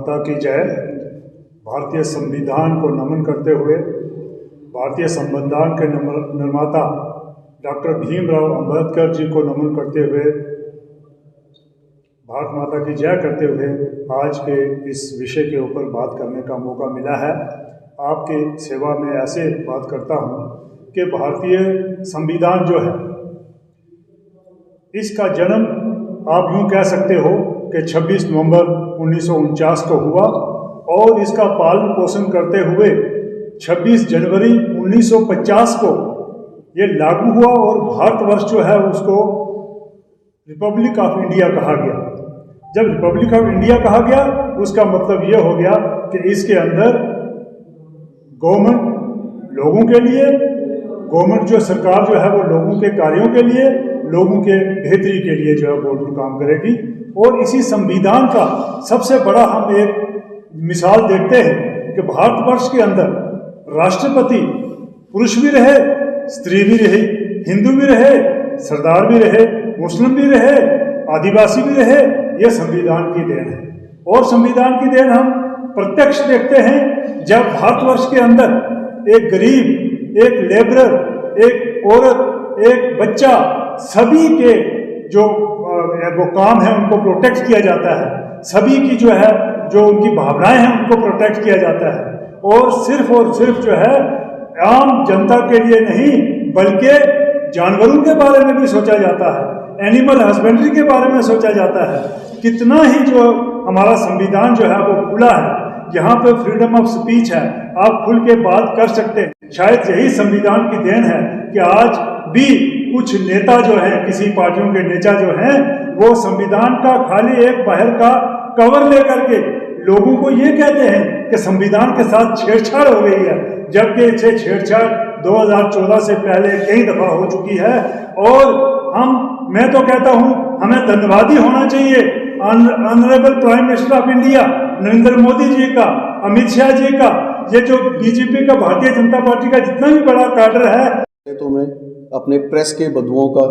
माता की जय। भारतीय संविधान को नमन करते हुए भारतीय संविधान के निर्माता डॉक्टर भीमराव अंबेडकर जी को नमन करते हुए भारत माता की जय करते हुए आज के इस विषय के ऊपर बात करने का मौका मिला है। आपकी सेवा में ऐसे बात करता हूँ कि भारतीय संविधान जो है इसका जन्म आप यूँ कह सकते हो कि 26 नवंबर 1949 को हुआ और इसका पालन पोषण करते हुए 26 जनवरी 1950 को ये लागू हुआ और भारतवर्ष जो है उसको रिपब्लिक ऑफ इंडिया कहा गया। जब रिपब्लिक ऑफ इंडिया कहा गया उसका मतलब ये हो गया कि इसके अंदर गवर्नमेंट लोगों के लिए, गवर्नमेंट जो सरकार जो है वो लोगों के कार्यों के लिए, लोगों के बेहतरी के लिए जो है वो काम करेगी। और इसी संविधान का सबसे बड़ा हम एक मिसाल देखते हैं कि भारतवर्ष के अंदर राष्ट्रपति पुरुष भी रहे, स्त्री भी रहे, हिंदू भी रहे, सरदार भी रहे, मुस्लिम भी रहे, आदिवासी भी रहे। यह संविधान की देन है। और संविधान की देन हम प्रत्यक्ष देखते हैं जब भारतवर्ष के अंदर एक गरीब, एक लेबरर, एक औरत, एक बच्चा, सभी के जो वो काम है उनको प्रोटेक्ट किया जाता है। सभी की जो है जो उनकी भावनाएं हैं उनको प्रोटेक्ट किया जाता है। और सिर्फ जो है आम जनता के लिए नहीं बल्कि जानवरों के बारे में भी सोचा जाता है, एनिमल हस्बेंड्री के बारे में सोचा जाता है। कितना ही जो हमारा संविधान जो है वो खुला है। यहाँ पे फ्रीडम ऑफ स्पीच है, आप खुल के बात कर सकते हैं। शायद यही संविधान की देन है कि आज भी कुछ नेता जो हैं, किसी पार्टियों के नेता जो हैं, वो संविधान का खाली एक बाहर का कवर लेकर के लोगों को ये कहते हैं कि संविधान के साथ छेड़छाड़ हो रही है, जबकि इसे छेड़छाड़ 2014 से पहले कई दफा हो चुकी है। और मैं तो कहता हूं हमें धन्यवादी होना चाहिए honourable prime minister of India Narendra Modi ji का, अमित शाह जी का, ये जो बीजेपी का, भारतीय जनता पार्टी का जितना भी बड़ा कैडर है। तो मैं अपने प्रेस के बंधुओं का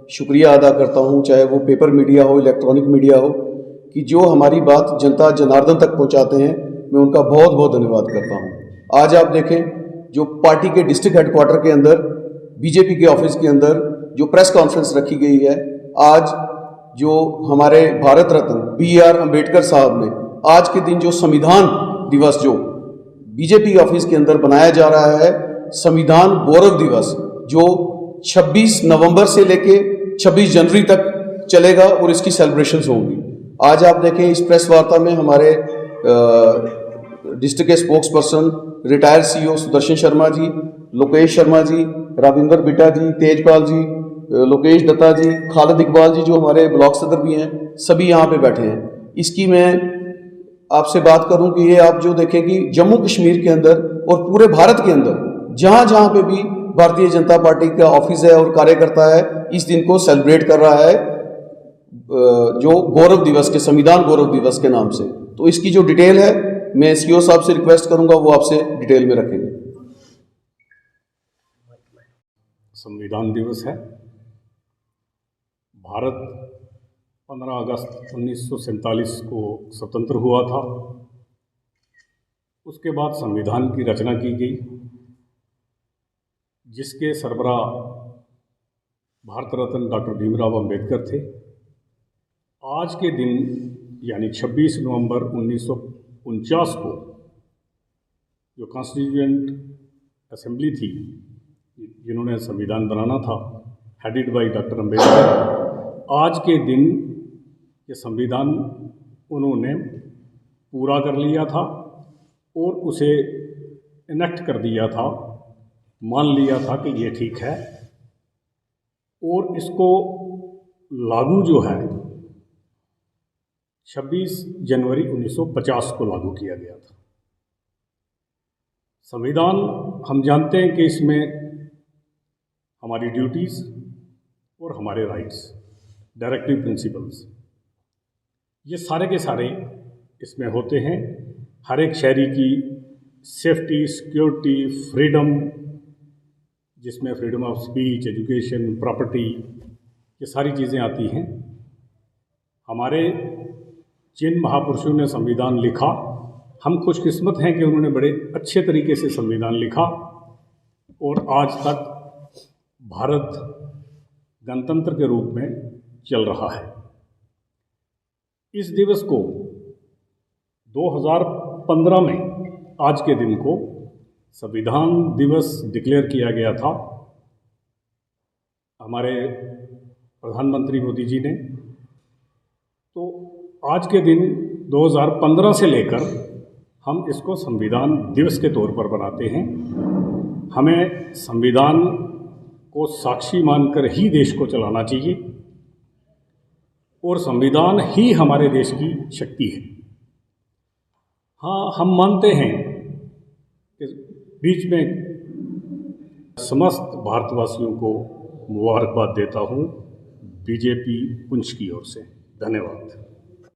शुक्रिया अदा करता हूं, चाहे वो पेपर मीडिया हो, इलेक्ट्रॉनिक मीडिया हो, कि जो हमारी बात जनता जनार्दन तक पहुंचाते हैं। मैं उनका बहुत बहुत धन्यवाद करता हूं। आज आप देखें जो पार्टी के डिस्ट्रिक्ट हेडक्वार्टर के अंदर, बीजेपी के ऑफिस के अंदर जो प्रेस कॉन्फ्रेंस रखी गई है, आज जो हमारे भारत रत्न BR अम्बेडकर साहब ने आज के दिन जो संविधान दिवस जो बीजेपी ऑफिस के अंदर बनाया जा रहा है, संविधान गौरव दिवस, जो 26 नवंबर से लेके 26 जनवरी तक चलेगा और इसकी सेलिब्रेशंस होंगी। आज आप देखें इस प्रेस वार्ता में हमारे डिस्ट्रिक्ट के spokesperson retired CEO Sudarshan Sharma ji, Lokesh Sharma ji, Ravinder Bitta ji, Tejpal ji, Lokesh Dutta ji, Khalid Iqbal ji जो हमारे ब्लॉक सदर भी हैं, सभी यहाँ पे बैठे हैं। इसकी मैं आपसे बात करूं कि ये आप जो देखें कि जम्मू कश्मीर के अंदर और पूरे भारत के अंदर जहाँ जहाँ पे भी भारतीय जनता पार्टी का ऑफिस है और कार्यकर्ता है, इस दिन को सेलिब्रेट कर रहा है जो गौरव दिवस के, संविधान गौरव दिवस के नाम से। तो इसकी जो डिटेल है मैं CEO साहब से रिक्वेस्ट करूंगा वो आपसे डिटेल में रखेंगे। संविधान दिवस है। भारत 15 अगस्त 1947 को स्वतंत्र हुआ था। उसके बाद संविधान की रचना की गई, जिसके सरबराह भारत रत्न डॉक्टर भीमराव अंबेडकर थे। आज के दिन यानी 26 नवंबर 1949 को जो कॉन्स्टिट्यूएंट असेंबली थी जिन्होंने संविधान बनाना था, हेडेड बाय डॉक्टर अंबेडकर, आज के दिन ये संविधान उन्होंने पूरा कर लिया था और उसे इनेक्ट कर दिया था, मान लिया था कि ये ठीक है। और इसको लागू जो है 26 जनवरी 1950 को लागू किया गया था। संविधान हम जानते हैं कि इसमें हमारी ड्यूटीज़ और हमारे राइट्स, डायरेक्टिव प्रिंसिपल्स, ये सारे के सारे इसमें होते हैं। हर एक शहरी की सेफ्टी, सिक्योरिटी, फ्रीडम, जिसमें freedom of speech, education, property, ये सारी चीज़ें आती हैं। हमारे जिन महापुरुषों ने संविधान लिखा, हम खुशकिस्मत हैं कि उन्होंने बड़े अच्छे तरीके से संविधान लिखा और आज तक भारत गणतंत्र के रूप में चल रहा है। इस दिवस को 2015 में आज के दिन को संविधान दिवस डिक्लेयर किया गया था हमारे प्रधानमंत्री मोदी जी ने। तो आज के दिन 2015 से लेकर हम इसको संविधान दिवस के तौर पर बनाते हैं। हमें संविधान को साक्षी मानकर ही देश को चलाना चाहिए और संविधान ही हमारे देश की शक्ति है। हाँ, हम मानते हैं कि बीच में समस्त भारतवासियों को मुबारकबाद देता हूँ बीजेपी पुंछ की ओर से। धन्यवाद।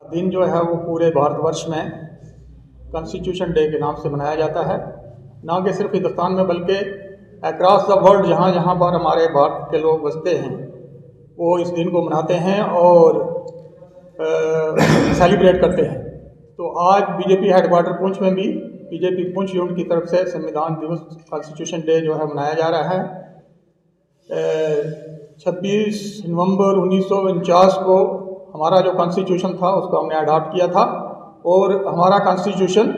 दिन जो है वो पूरे भारतवर्ष में कॉन्स्टिट्यूशन डे के नाम से मनाया जाता है, ना कि सिर्फ हिंदुस्तान में बल्कि अक्रॉस द वर्ल्ड जहाँ जहाँ पर हमारे भारत के लोग बसते हैं वो इस दिन को मनाते हैं और सेलिब्रेट करते हैं। तो आज बीजेपी हेडक्वार्टर पुंछ में भी बीजेपी पुंछ यूनिट की तरफ से संविधान दिवस कॉन्स्टिट्यूशन डे जो है मनाया जा रहा है। 26 नवंबर 1949 को हमारा जो कॉन्स्टिट्यूशन था उसको हमने अडॉप्ट किया था और हमारा कॉन्स्टिट्यूशन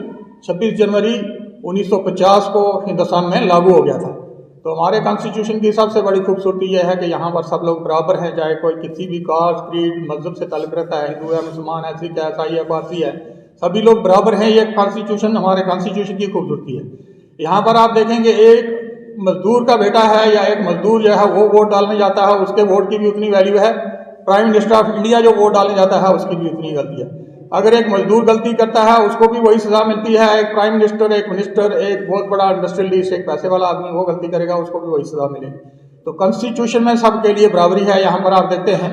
26 जनवरी 1950 को हिंदुस्तान में लागू हो गया था। तो हमारे कॉन्स्टिट्यूशन की सबसे बड़ी खूबसूरती यह है कि यहाँ पर सब लोग बराबर हैं, चाहे कोई किसी भी कास्ट, क्रीड, मजहब से ताल्लुक़ रखता है, हिंदू है, मुसलमान है, सिख है, ईसाई है, पारसी है, सभी लोग बराबर हैं। ये कॉन्स्टिट्यूशन हमारे कॉन्स्टिट्यूशन की खूबसूरती है। यहाँ पर आप देखेंगे एक मजदूर का बेटा है या एक मजदूर जो है वो वोट डालने जाता है, उसके वोट की भी उतनी वैल्यू है। प्राइम मिनिस्टर ऑफ इंडिया जो वोट डालने जाता है उसकी भी उतनी गलती है। अगर एक मजदूर गलती करता है उसको भी वही सज़ा मिलती है। एक प्राइम मिनिस्टर, एक मिनिस्टर, एक बहुत बड़ा इंडस्ट्रियलिस्ट, एक पैसे वाला आदमी वो गलती करेगा उसको भी वही सज़ा मिलेगी। तो कॉन्स्टिट्यूशन में सबके लिए बराबरी है। यहाँ पर आप देखते हैं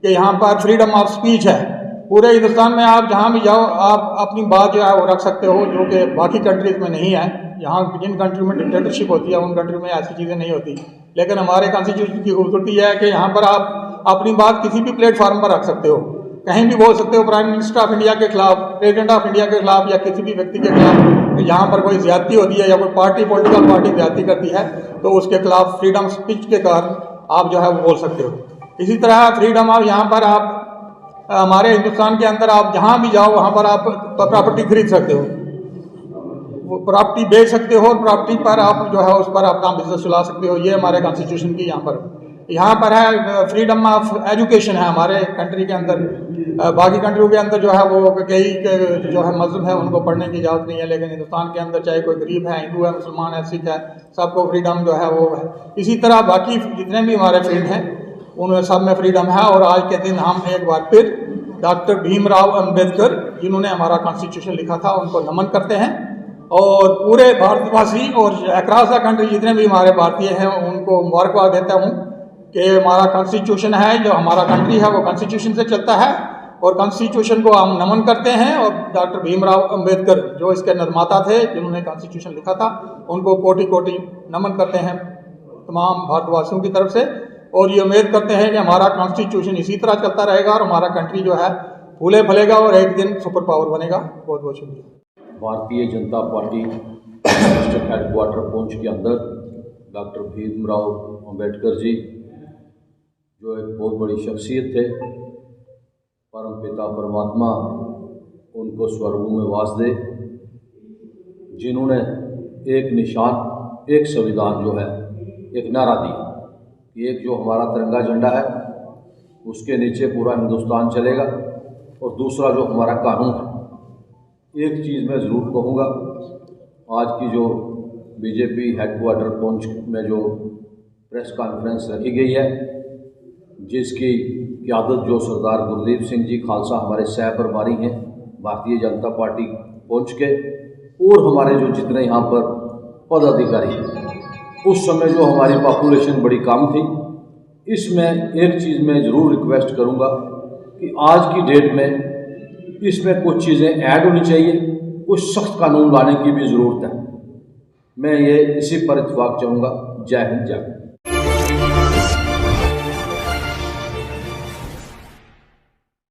कि यहाँ पर फ्रीडम ऑफ स्पीच है। पूरे हिंदुस्तान में आप जहाँ भी जाओ आप अपनी बात जो है वो रख सकते हो, जो कि बाकी कंट्रीज़ में नहीं है। यहाँ जिन कंट्री में डिक्टेटरशिप होती है उन कंट्री में ऐसी चीज़ें नहीं होती, लेकिन हमारे कॉन्स्टिट्यूशन की खूबसूरती है कि यहाँ पर आप अपनी बात किसी भी प्लेटफार्म पर रख सकते हो, कहीं भी बोल सकते हो। प्राइम मिनिस्टर ऑफ इंडिया के खिलाफ, प्रेसिडेंट ऑफ इंडिया के खिलाफ या किसी भी व्यक्ति के खिलाफ यहाँ पर कोई ज्यादती होती है या कोई पार्टी, पॉलिटिकल पार्टी ज्यादती करती है तो उसके खिलाफ फ्रीडम स्पीच के कारण आप जो है वो बोल सकते हो। इसी तरह फ्रीडम ऑफ यहाँ पर आप हमारे हिंदुस्तान के अंदर आप जहाँ भी जाओ वहाँ पर आप प्रॉपर्टी खरीद सकते हो, प्रॉपर्टी बेच सकते हो और प्रॉपर्टी पर आप जो है उस पर अपना बिजनेस चला सकते हो। ये हमारे कॉन्स्टिट्यूशन की यहाँ पर है। फ्रीडम ऑफ एजुकेशन है हमारे कंट्री के अंदर। बाकी कंट्रियों के अंदर जो है वो कई जो है मजहब है उनको पढ़ने की इजाज़त नहीं है, लेकिन हिंदुस्तान के अंदर चाहे कोई गरीब है, हिंदू है, मुसलमान है, सिख है, सबको फ्रीडम जो है वो है। इसी तरह बाकी जितने भी हमारे फील्ड हैं उन सब में फ्रीडम है। और आज के दिन हम एक बार फिर डॉक्टर भीमराव अम्बेडकर जिन्होंने हमारा कॉन्स्टिट्यूशन लिखा था उनको नमन करते हैं और पूरे भारतवासी और अक्रॉस द कंट्री जितने भी हमारे भारतीय हैं उनको मुबारकबाद देता हूँ कि हमारा कॉन्स्टिट्यूशन है, जो हमारा कंट्री है वो कॉन्स्टिट्यूशन से चलता है और कॉन्स्टिट्यूशन को हम नमन करते हैं। और डॉक्टर भीमराव अम्बेडकर जो इसके निर्माता थे, जिन्होंने कॉन्स्टिट्यूशन लिखा था, उनको कोटि कोटि नमन करते हैं तमाम भारतवासियों की तरफ से। और ये उम्मीद करते हैं कि हमारा कॉन्स्टिट्यूशन इसी तरह चलता रहेगा और हमारा कंट्री जो है फूले फलेगा और एक दिन सुपर पावर बनेगा। बहुत बहुत शुक्रिया। Bharatiya Janata party district headquarter Poonch के अंदर डॉक्टर भीमराव अम्बेडकर जी जो एक बहुत बड़ी शख्सियत थे, परम पिता परमात्मा उनको स्वर्गों में वास दे, जिन्होंने एक निशान, एक संविधान जो है, एक नारा दिया कि एक जो हमारा तिरंगा झंडा है उसके नीचे पूरा हिंदुस्तान चलेगा और दूसरा जो हमारा कानून है। एक चीज़ मैं ज़रूर कहूँगा, आज की जो बीजेपी हेडक्वार्टर पुंछ में जो प्रेस कॉन्फ्रेंस रखी गई है, जिसकी क़यादत जो सरदार गुरदीप सिंह जी खालसा हमारे सह प्रभारी हैं भारतीय जनता पार्टी पुंछ के, और हमारे जो जितने यहाँ पर पदाधिकारी हैं, उस समय जो हमारी पॉपुलेशन बड़ी कम थी। इसमें एक चीज़ मैं ज़रूर रिक्वेस्ट करूँगा कि आज की डेट में इसमें कुछ चीज़ें ऐड होनी चाहिए, कुछ सख्त कानून लाने की भी ज़रूरत है। मैं ये इसी पर इत्तेफाक चाहूँगा। जय हिंद, जय।